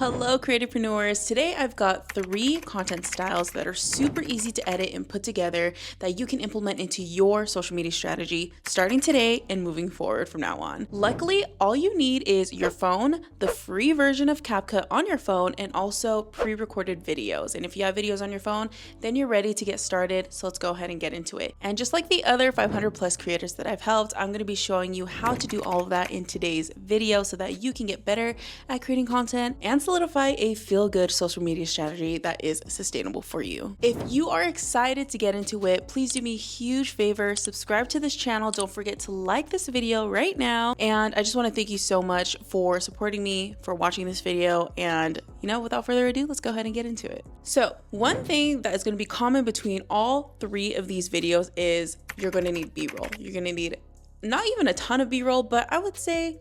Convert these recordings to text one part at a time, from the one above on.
Hello creativepreneurs. Today I've got 3 content styles that are super easy to edit and put together that you can implement into your social media strategy starting today and moving forward from now on. Luckily, all you need is your phone, the free version of CapCut on your phone, and also pre-recorded videos. And if you have videos on your phone, then you're ready to get started. So let's go ahead and get into it. And just like the other 500 plus creators that I've helped, I'm going to be showing you how to do all of that in today's video so that you can get better at creating content and solidify a feel-good social media strategy that is sustainable for you. If you are excited to get into it, please do me a huge favor, subscribe to this channel. Don't forget to like this video right now. And I just want to thank you so much for supporting me, for watching this video. And without further ado, let's go ahead and get into it. So one thing that is going to be common between all 3 of these videos is you're going to need B-roll. You're going to need not even a ton of B-roll, but I would say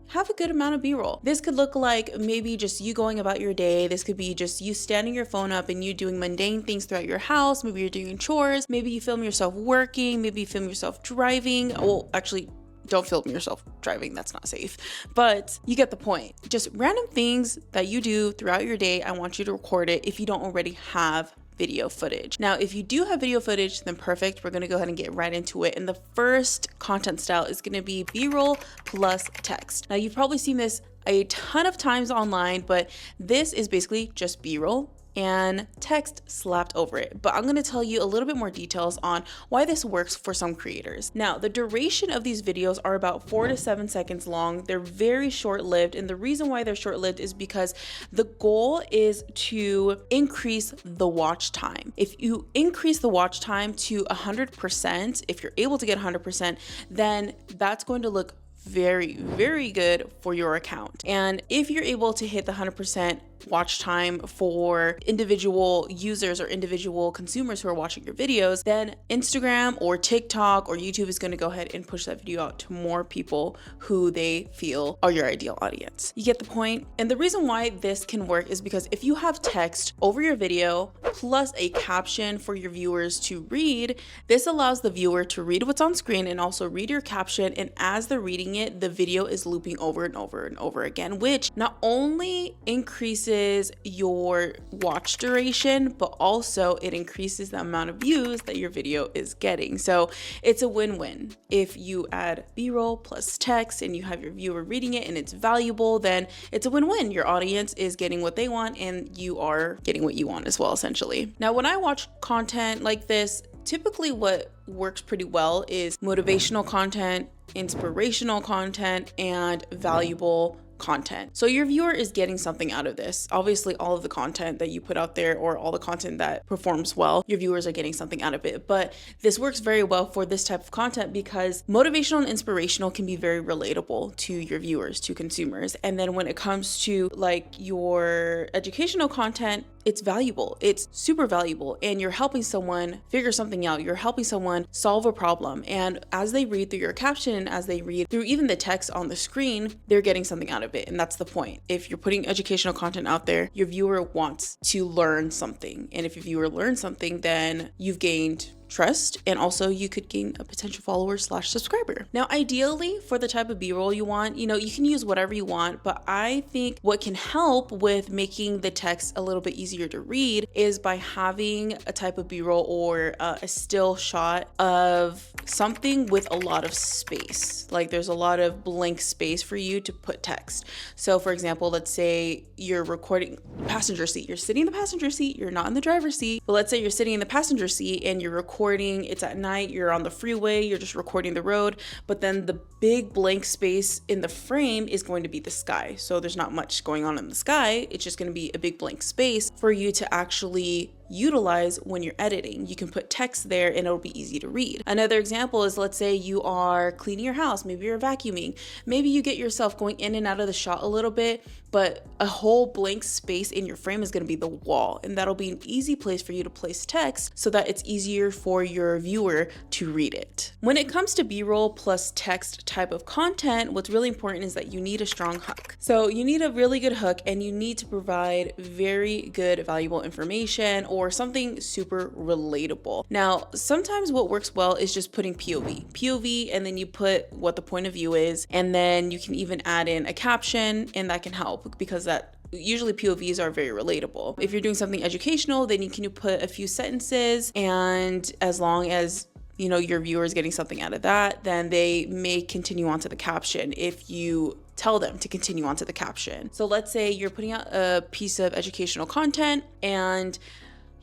have a good amount of B-roll. This could look like maybe just you going about your day. This could be just you standing your phone up and you doing mundane things throughout your house. Maybe you're doing chores. Maybe you film yourself working. Maybe you film yourself driving. Well, actually, don't film yourself driving. That's not safe. But you get the point. Just random things that you do throughout your day. I want you to record it if you don't already have video footage. Now, if you do have video footage, then perfect. We're going to go ahead and get right into it. And the first content style is going to be B-roll plus text. Now, you've probably seen this a ton of times online, but this is basically just B-roll and text slapped over it. But I'm going to tell you a little bit more details on why this works for some creators. Now, the duration of these videos are about 4 to 7 seconds long. They're very short-lived, and the reason why they're short-lived is because the goal is to increase the watch time. If you increase the watch time to 100%, if you're able to get 100%, then that's going to look very, very good for your account. And if you're able to hit the 100% watch time for individual users or individual consumers who are watching your videos, then Instagram or TikTok or YouTube is going to go ahead and push that video out to more people who they feel are your ideal audience. You get the point? And the reason why this can work is because if you have text over your video plus a caption for your viewers to read, this allows the viewer to read what's on screen and also read your caption. And as they're reading it, the video is looping over and over and over again, which not only increases your watch duration, but also it increases the amount of views that your video is getting. So it's a win-win. If you add B-roll plus text and you have your viewer reading it and it's valuable, then it's a win-win. Your audience is getting what they want and you are getting what you want as well, essentially. Now, when I watch content like this, typically what works pretty well is motivational content, inspirational content, and valuable content. So your viewer is getting something out of this. Obviously, all of the content that you put out there or all the content that performs well, your viewers are getting something out of it. But this works very well for this type of content because motivational and inspirational can be very relatable to your viewers, to consumers. And then when it comes to like your educational content, it's valuable. It's super valuable. And you're helping someone figure something out. You're helping someone solve a problem. And as they read through your caption, as they read through even the text on the screen, they're getting something out of it. And that's the point. If you're putting educational content out there, your viewer wants to learn something. And if your viewer learns something, then you've gained trust, and also you could gain a potential follower / subscriber. Now, ideally for the type of B-roll you want, you can use whatever you want, but I think what can help with making the text a little bit easier to read is by having a type of B-roll or a still shot of something with a lot of space. Like there's a lot of blank space for you to put text. So for example, let's say you're recording passenger seat. You're sitting in the passenger seat, you're not in the driver's seat, but let's say you're sitting in the passenger seat and you're recording, it's at night, you're on the freeway, you're just recording the road, but then the big blank space in the frame is going to be the sky. So there's not much going on in the sky. It's just going to be a big blank space for you to actually utilize when you're editing. You can put text there and it'll be easy to read. Another example is, let's say you are cleaning your house, maybe you're vacuuming, maybe you get yourself going in and out of the shot a little bit, but a whole blank space in your frame is going to be the wall, and that'll be an easy place for you to place text so that it's easier for your viewer to read it. When it comes to B-roll plus text type of content, what's really important is that you need a strong hook. So you need a really good hook, and you need to provide very good, valuable information or something super relatable. Now, sometimes what works well is just putting POV, and then you put what the point of view is, and then you can even add in a caption, and that can help because that usually POVs are very relatable. If you're doing something educational, then you can put a few sentences, and as long as your viewer is getting something out of that, then they may continue on to the caption if you tell them to continue on to the caption. So let's say you're putting out a piece of educational content and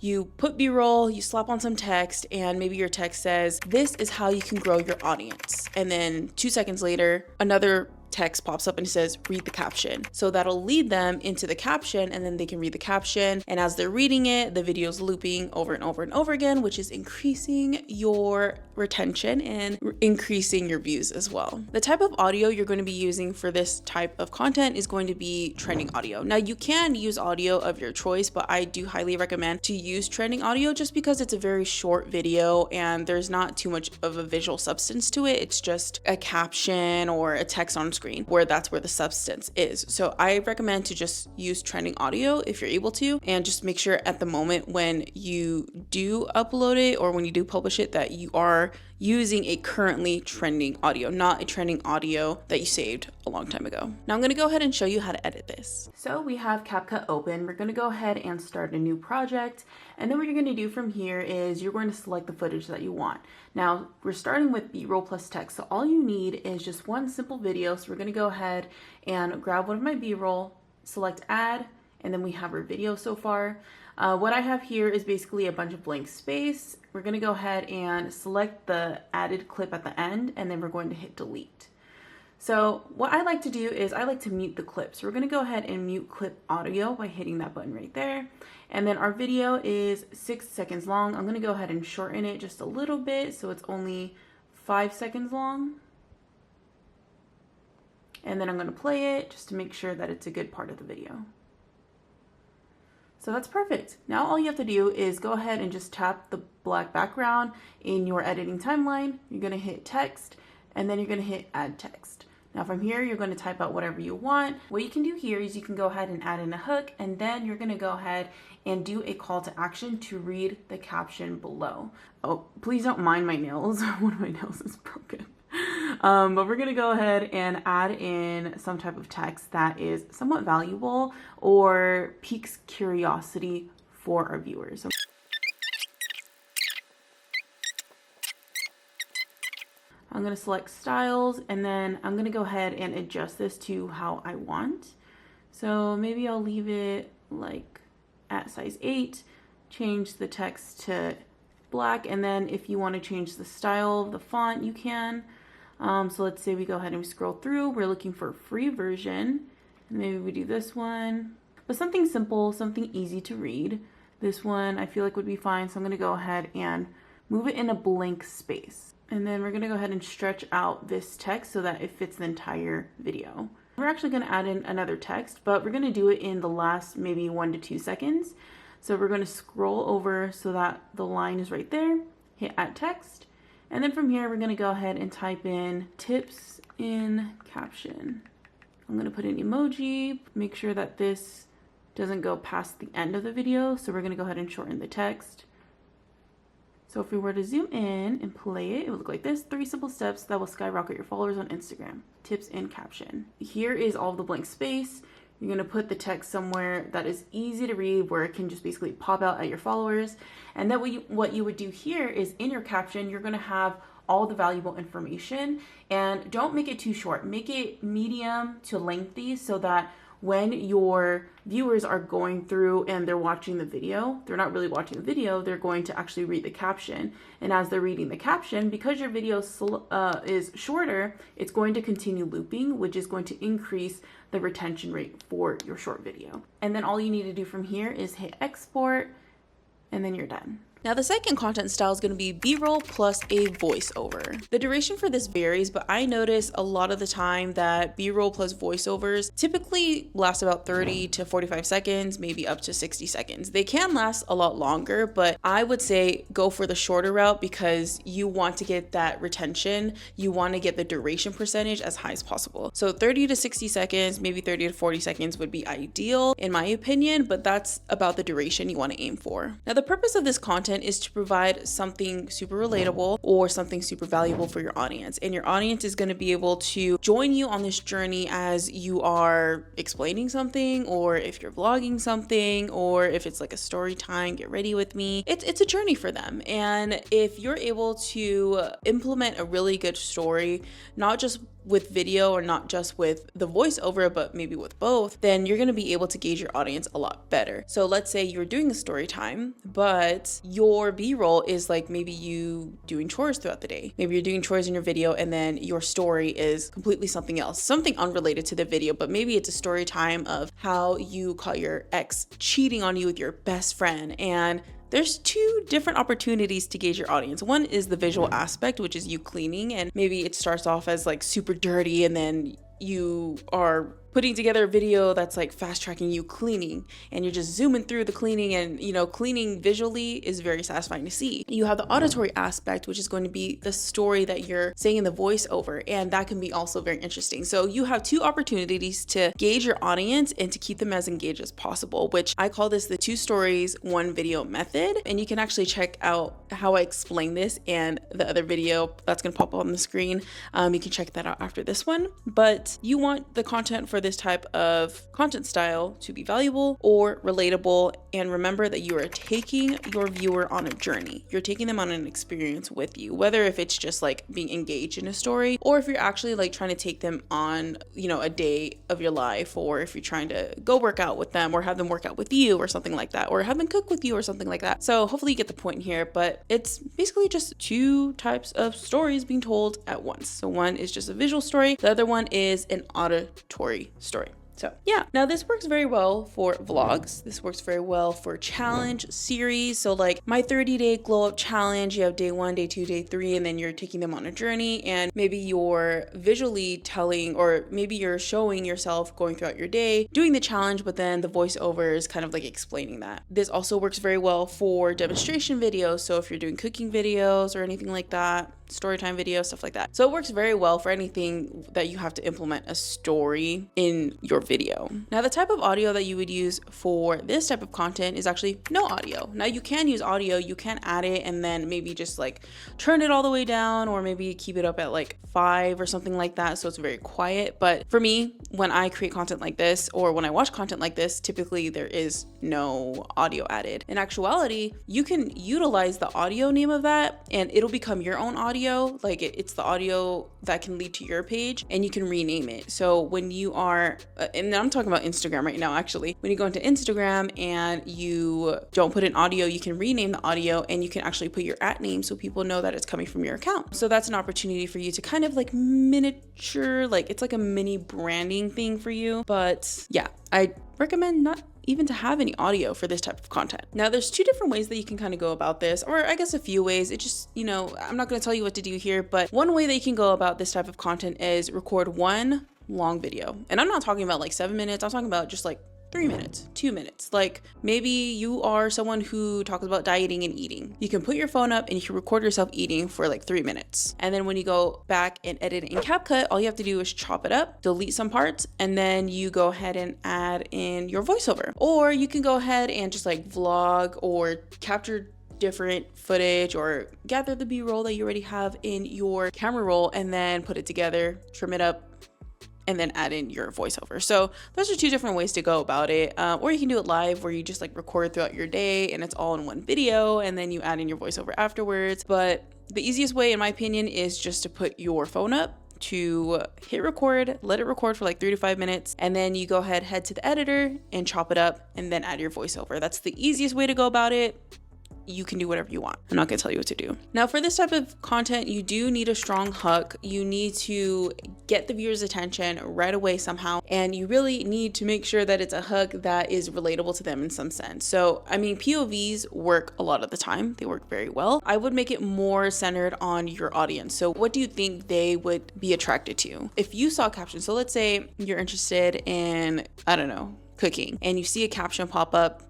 you put B-roll, you slap on some text, and maybe your text says, "This is how you can grow your audience." And then 2 seconds later, another text pops up and it says, "Read the caption." So that'll lead them into the caption, and then they can read the caption. And as they're reading it, the video's looping over and over and over again, which is increasing your retention and increasing your views as well. The type of audio you're going to be using for this type of content is going to be trending audio. Now, you can use audio of your choice, but I do highly recommend to use trending audio just because it's a very short video and there's not too much of a visual substance to it. It's just a caption or a text on screen where that's where the substance is. So I recommend to just use trending audio if you're able to, and just make sure at the moment when you do upload it or when you do publish it that you are using a currently trending audio, not a trending audio that you saved a long time ago. Now I'm going to go ahead and show you how to edit this. So we have CapCut open. We're going to go ahead and start a new project. And then what you're going to do from here is you're going to select the footage that you want. Now we're starting with B-roll plus text. So all you need is just one simple video. So we're going to go ahead and grab one of my B-roll, select add, and then we have our video so far. What I have here is basically a bunch of blank space. We're going to go ahead and select the added clip at the end, and then we're going to hit delete. So what I like to do is I like to mute the clip. So we're going to go ahead and mute clip audio by hitting that button right there. And then our video is 6 seconds long. I'm going to go ahead and shorten it just a little bit so it's only 5 seconds long. And then I'm going to play it just to make sure that it's a good part of the video. So that's perfect. Now all you have to do is go ahead and just tap the black background in your editing timeline. You're going to hit text, and then you're going to hit add text. Now from here, you're going to type out whatever you want. What you can do here is you can go ahead and add in a hook, and then you're going to go ahead and do a call to action to read the caption below. Oh, please don't mind my nails. One of my nails is broken. But we're going to go ahead and add in some type of text that is somewhat valuable or piques curiosity for our viewers. I'm going to select styles, and then I'm going to go ahead and adjust this to how I want. So maybe I'll leave it like at size 8, change the text to black, and then if you want to change the style of the font, you can. So let's say we go ahead and we scroll through. We're looking for a free version. Maybe we do this one, but something simple, something easy to read. This one I feel like would be fine. So I'm going to go ahead and move it in a blank space. And then we're going to go ahead and stretch out this text so that it fits the entire video. We're actually going to add in another text, but we're going to do it in the last maybe 1 to 2 seconds. So we're going to scroll over so that the line is right there, hit add text. And then from here, we're going to go ahead and type in tips in caption. I'm going to put an emoji, make sure that this doesn't go past the end of the video. So we're going to go ahead and shorten the text. So if we were to zoom in and play it, it would look like this: 3 simple steps that will skyrocket your followers on Instagram. Tips in caption. Here is all the blank space. You're going to put the text somewhere that is easy to read, where it can just basically pop out at your followers. And then what you would do here is in your caption, you're going to have all the valuable information, and don't make it too short. Make it medium to lengthy so that when your viewers are going through and they're watching the video, they're not really watching the video, they're going to actually read the caption. And as they're reading the caption, because your video is shorter, it's going to continue looping, which is going to increase the retention rate for your short video. And then all you need to do from here is hit export, and then you're done. Now the second content style is going to be B-roll plus a voiceover. The duration for this varies, but I notice a lot of the time that B-roll plus voiceovers typically last about 30 to 45 seconds, maybe up to 60 seconds. They can last a lot longer, but I would say go for the shorter route because you want to get that retention. You want to get the duration percentage as high as possible. So 30 to 60 seconds, maybe 30 to 40 seconds would be ideal in my opinion, but that's about the duration you want to aim for. Now the purpose of this content content is to provide something super relatable or something super valuable for your audience. And your audience is going to be able to join you on this journey as you are explaining something, or if you're vlogging something, or if it's like a story time, get ready with me. It's a journey for them. And if you're able to implement a really good story, not just with video or not just with the voiceover, but maybe with both, then you're going to be able to gauge your audience a lot better. So let's say you're doing a story time, but your B-roll is like maybe you doing chores throughout the day. Maybe you're doing chores in your video and then your story is completely something else, something unrelated to the video, but maybe it's a story time of how you caught your ex cheating on you with your best friend. And there's two different opportunities to gauge your audience. One is the visual aspect, which is you cleaning, and maybe it starts off as like super dirty and then you are putting together a video that's like fast tracking you cleaning, and you're just zooming through the cleaning, and cleaning visually is very satisfying to see. You have the auditory aspect, which is going to be the story that you're saying in the voiceover, and that can be also very interesting. So you have two opportunities to gauge your audience and to keep them as engaged as possible, which I call this the 2 stories, 1 video method. And you can actually check out how I explain this and the other video that's going to pop up on the screen. You can check that out after this one. But you want the content for this type of content style to be valuable or relatable. And remember that you are taking your viewer on a journey. You're taking them on an experience with you, whether if it's just like being engaged in a story, or if you're actually like trying to take them on, a day of your life, or if you're trying to go work out with them or have them work out with you or something like that, or have them cook with you or something like that. So hopefully you get the point here, but it's basically just 2 types of stories being told at once. So one is just a visual story. The other one is an auditory story. So yeah, now this works very well for vlogs. This works very well for challenge series. So like my 30-day glow up challenge, you have day 1, day 2, day 3, and then you're taking them on a journey, and maybe you're visually telling, or maybe you're showing yourself going throughout your day, doing the challenge, but then the voiceover is kind of like explaining that. This also works very well for demonstration videos. So if you're doing cooking videos or anything like that, storytime videos, stuff like that. So it works very well for anything that you have to implement a story in your video. Now, the type of audio that you would use for this type of content is actually no audio. Now, you can use audio, you can add it and then maybe just like turn it all the way down, or maybe keep it up at like 5 or something like that, so it's very quiet. But for me, when I create content like this, or when I watch content like this, typically there is no audio added. In actuality, you can utilize the audio name of that and it'll become your own audio. Like it's the audio that can lead to your page, and you can rename it. So when you are, and I'm talking about Instagram right now, actually, when you go into Instagram and you don't put in audio, you can rename the audio and you can actually put your @ name so people know that it's coming from your account. So that's an opportunity for you to kind of like miniature, like it's like a mini branding thing for you. But yeah, I recommend not even to have any audio for this type of content. Now, there's 2 different ways that you can kind of go about this, or I guess a few ways. It just, I'm not going to tell you what to do here, but one way that you can go about this type of content is record one long video. And I'm not talking about like 7 minutes. I'm talking about just like 3 minutes, 2 minutes. Like maybe you are someone who talks about dieting and eating. You can put your phone up and you can record yourself eating for like 3 minutes. And then when you go back and edit in CapCut, all you have to do is chop it up, delete some parts, and then you go ahead and add in your voiceover. Or you can go ahead and just like vlog or capture different footage, or gather the B-roll that you already have in your camera roll and then put it together, trim it up, and then add in your voiceover. So those are 2 different ways to go about it. Or you can do it live, where you just like record throughout your day and it's all in one video, and then you add in your voiceover afterwards. But the easiest way, in my opinion, is just to put your phone up, to hit record, let it record for like 3 to 5 minutes, and then you go ahead, head to the editor and chop it up and then add your voiceover. That's the easiest way to go about it. You can do whatever you want. I'm not gonna tell you what to do. Now, for this type of content, you do need a strong hook. You need to get the viewer's attention right away somehow, and you really need to make sure that it's a hook that is relatable to them in some sense. So, I mean, POVs work a lot of the time. They work very well. I would make it more centered on your audience. So what do you think they would be attracted to? If you saw captions, so let's say you're interested in, I don't know, cooking, and you see a caption pop up,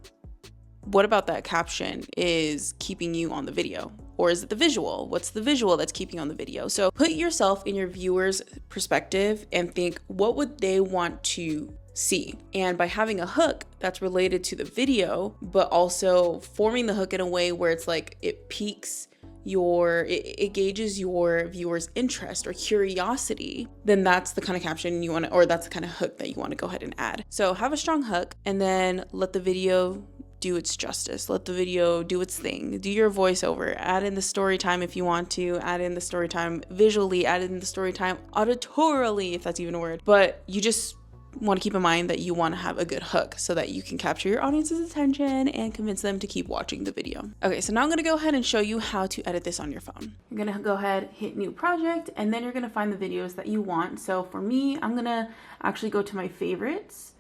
what about that caption is keeping you on the video? Or is it the visual? What's the visual that's keeping you on the video? So put yourself in your viewer's perspective and think, what would they want to see. And by having a hook that's related to the video, but also forming the hook in a way where it's like it piques it gauges your viewers' interest or curiosity, then that's the kind of caption you want to, or that's the kind of hook that you want to go ahead and add. So have a strong hook and then let the video do its justice. Let the video do its thing. Do your voiceover. Add in the story time if you want to. Add in the story time visually. Add in the story time auditorily, if that's even a word. But you just want to keep in mind that you want to have a good hook so that you can capture your audience's attention and convince them to keep watching the video. Okay, so now I'm going to go ahead and show you how to edit this on your phone. You're going to go ahead, hit new project, and then you're going to find the videos that you want. So for me, I'm going to actually go to my favorites.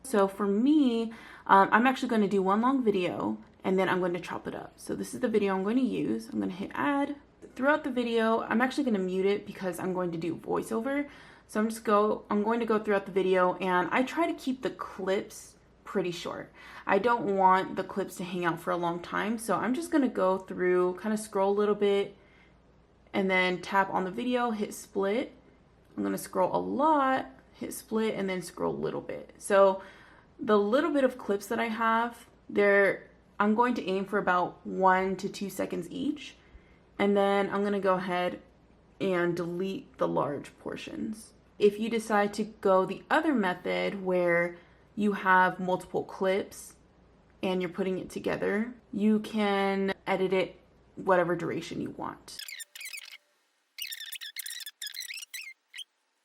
So for me, I'm actually going to do one long video and then I'm going to chop it up. So this is the video I'm going to use. I'm going to hit add. Throughout the video, I'm actually going to mute it because I'm going to do voiceover. So I'm going to go throughout the video, and I try to keep the clips pretty short. I don't want the clips to hang out for a long time. So I'm just going to go through, kind of scroll a little bit and then tap on the video, hit split. I'm going to scroll a lot, hit split, and then scroll a little bit. So the little bit of clips that I have there, I'm going to aim for about 1 to 2 seconds each. And then I'm going to go ahead and delete the large portions. If you decide to go the other method where you have multiple clips and you're putting it together, you can edit it whatever duration you want.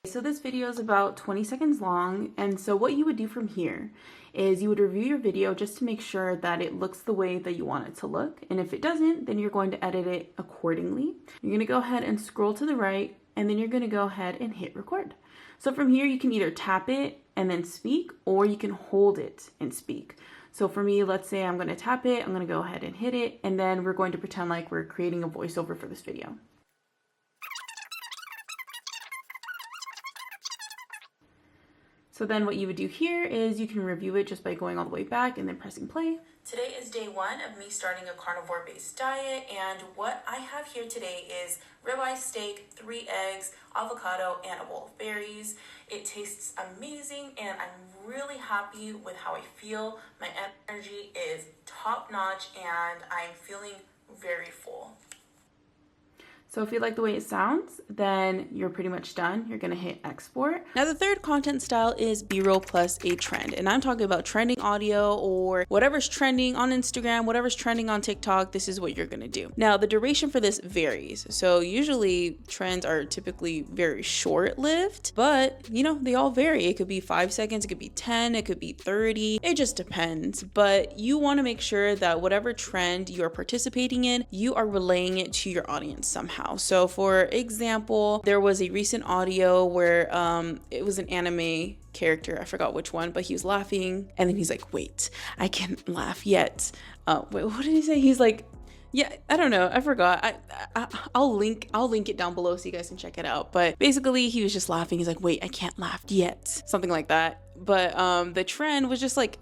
So this video is about 20 seconds long, and so what you would do from here is you would review your video just to make sure that it looks the way that you want it to look, and if it doesn't, then you're going to edit it accordingly. You're going to go ahead and scroll to the right, and then you're going to go ahead and hit record. So from here you can either tap it and then speak, or you can hold it and speak. So for me, let's say I'm going to tap it, I'm going to go ahead and hit it, and then we're going to pretend like we're creating a voiceover for this video. So then what you would do here is you can review it just by going all the way back and then pressing play. Today is day 1 of me starting a carnivore-based diet, and what I have here today is ribeye steak, 3 eggs, avocado, and a bowl of berries. It tastes amazing, and I'm really happy with how I feel. My energy is top-notch, and I'm feeling very full. So if you like the way it sounds, then you're pretty much done. You're gonna hit export. Now the third content style is B-roll plus a trend. And I'm talking about trending audio or whatever's trending on Instagram, whatever's trending on TikTok, this is what you're gonna do. Now the duration for this varies. So usually trends are typically very short-lived, but you know, they all vary. It could be 5 seconds, it could be 10, it could be 30. It just depends. But you wanna make sure that whatever trend you're participating in, you are relaying it to your audience somehow. So for example, there was a recent audio where it was an anime character, I forgot which one, but he was laughing and then he's like, wait, I can't laugh yet. Wait, what did he say? He's like, yeah, I don't know, I forgot. I'll link it down below so you guys can check it out. But basically he was just laughing. He's like, wait, I can't laugh yet. Something like that. But the trend was just like,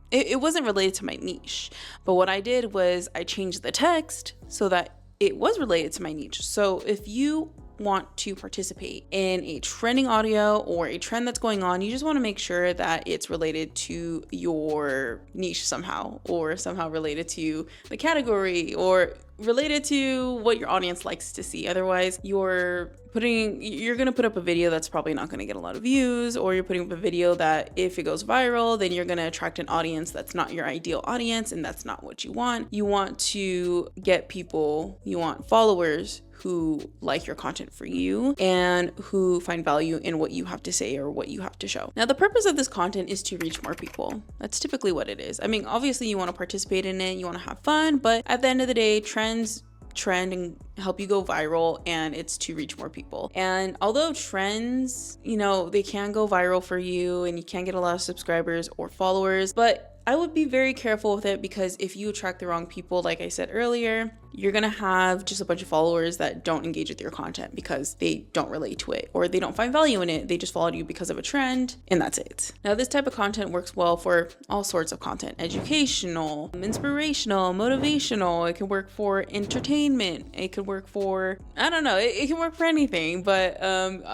it wasn't related to my niche. But what I did was I changed the text so that it was related to my niche. So if you want to participate in a trending audio or a trend that's going on, you just want to make sure that it's related to your niche somehow, or somehow related to the category, or related to what your audience likes to see. Otherwise, you're gonna put up a video that's probably not gonna get a lot of views, or you're putting up a video that if it goes viral, then you're gonna attract an audience that's not your ideal audience, and that's not what you want. You want to get people, you want followers who like your content for you and who find value in what you have to say or what you have to show. Now, the purpose of this content is to reach more people. That's typically what it is. I mean, obviously you want to participate in it, you want to have fun, but at the end of the day, trends trend and help you go viral, and it's to reach more people. And although trends, you know, they can go viral for you and you can get a lot of subscribers or followers, but I would be very careful with it, because if you attract the wrong people, like I said earlier, you're gonna have just a bunch of followers that don't engage with your content because they don't relate to it or they don't find value in it. They just followed you because of a trend, and that's it. Now, this type of content works well for all sorts of content: educational, inspirational, motivational. It can work for entertainment. It could work for, I don't know, it can work for anything. But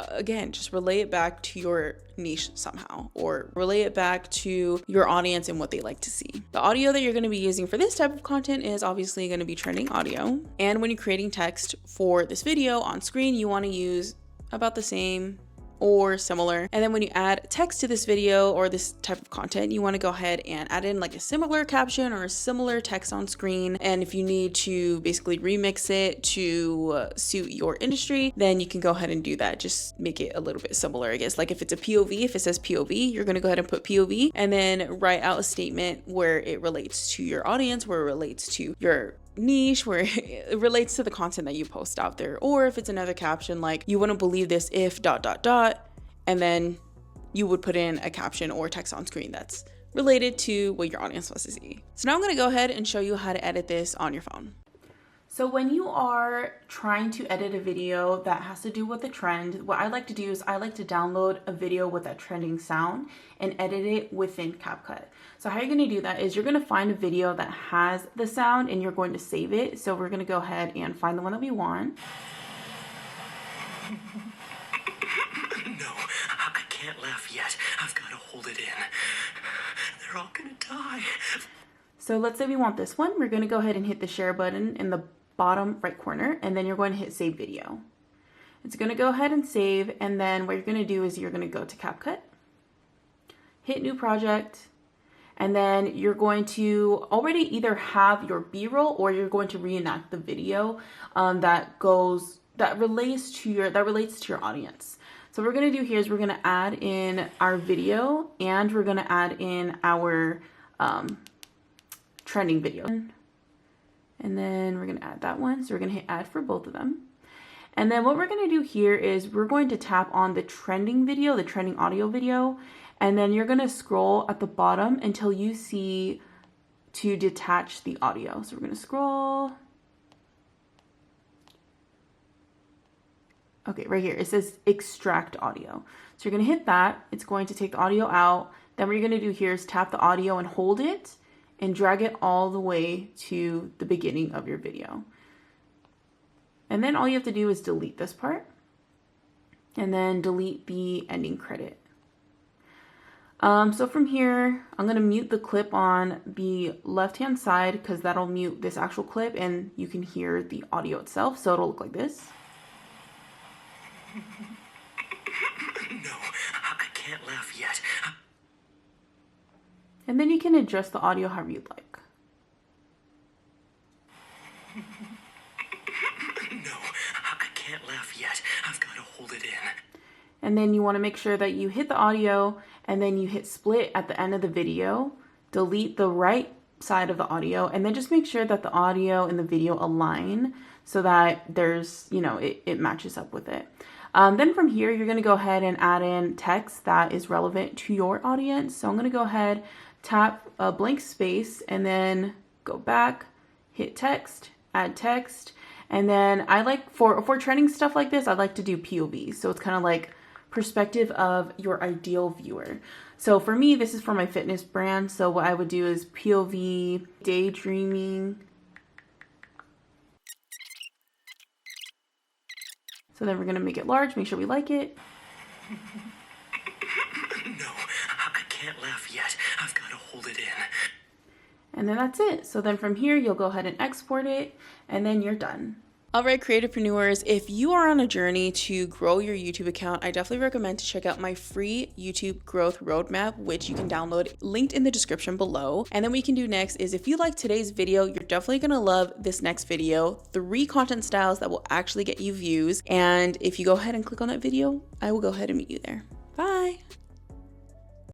again, just relay it back to your niche somehow, or relay it back to your audience and what they like to see. The audio that you're going to be using for this type of content is obviously going to be trending audio. And when you're creating text for this video on screen, you want to use about the same or similar. And then when you add text to this video or this type of content, you want to go ahead and add in like a similar caption or a similar text on screen. And if you need to basically remix it to suit your industry, then you can go ahead and do that. Just make it a little bit similar, I guess. Like if it's a POV, if it says POV, you're going to go ahead and put POV and then write out a statement where it relates to your audience, where it relates to your niche, where it relates to the content that you post out there. Or if it's another caption like, you wouldn't believe this if ... and then you would put in a caption or text on screen that's related to what your audience wants to see. So now I'm going to go ahead and show you how to edit this on your phone. So when you are trying to edit a video that has to do with the trend, what I like to do is I like to download a video with that trending sound and edit it within CapCut. So how you're going to do that is you're going to find a video that has the sound and you're going to save it. So we're going to go ahead and find the one that we want. No, I can't laugh yet. I've got to hold it in. They're all going to die. So let's say we want this one. We're going to go ahead and hit the share button in the bottom right corner, and then you're going to hit save video. It's going to go ahead and save, and then what you're going to do is you're going to go to CapCut, hit new project, and then you're going to already either have your B-roll or you're going to reenact the video that relates to your audience. So what we're going to do here is we're going to add in our video and we're going to add in our trending video. And then we're going to add that one. So we're going to hit add for both of them. And then what we're going to do here is we're going to tap on the trending video, the trending audio video. And then you're going to scroll at the bottom until you see to detach the audio. So we're going to scroll. Okay, right here, it says extract audio. So you're going to hit that. It's going to take the audio out. Then what you're going to do here is tap the audio and hold it and drag it all the way to the beginning of your video. And then all you have to do is delete this part and then delete the ending credit. So from here, I'm going to mute the clip on the left-hand side because that'll mute this actual clip and you can hear the audio itself. So it'll look like this. No, I can't laugh yet. And then you can adjust the audio however you'd like. No, I can't laugh yet. I've got to hold it in. And then you want to make sure that you hit the audio and then you hit split at the end of the video, delete the right side of the audio, and then just make sure that the audio and the video align so that there's, it matches up with it. Then from here, you're going to go ahead and add in text that is relevant to your audience. So I'm going to go ahead, tap a blank space, and then go back, hit text, add text. And then I like, for trending stuff like this, I like to do POV. So it's kind of like perspective of your ideal viewer. So for me, this is for my fitness brand. So what I would do is POV, daydreaming. So then we're going to make it large, make sure we like it. No, I can't laugh yet. I've got to hold it in. And then that's it. So then from here, you'll go ahead and export it, and then you're done. All right, creativepreneurs, if you are on a journey to grow your YouTube account, I definitely recommend to check out my free YouTube growth roadmap, which you can download, linked in the description below. And then what you can do next is, if you like today's video, you're definitely gonna love this next video, 3 content styles that will actually get you views. And if you go ahead and click on that video, I will go ahead and meet you there. Bye.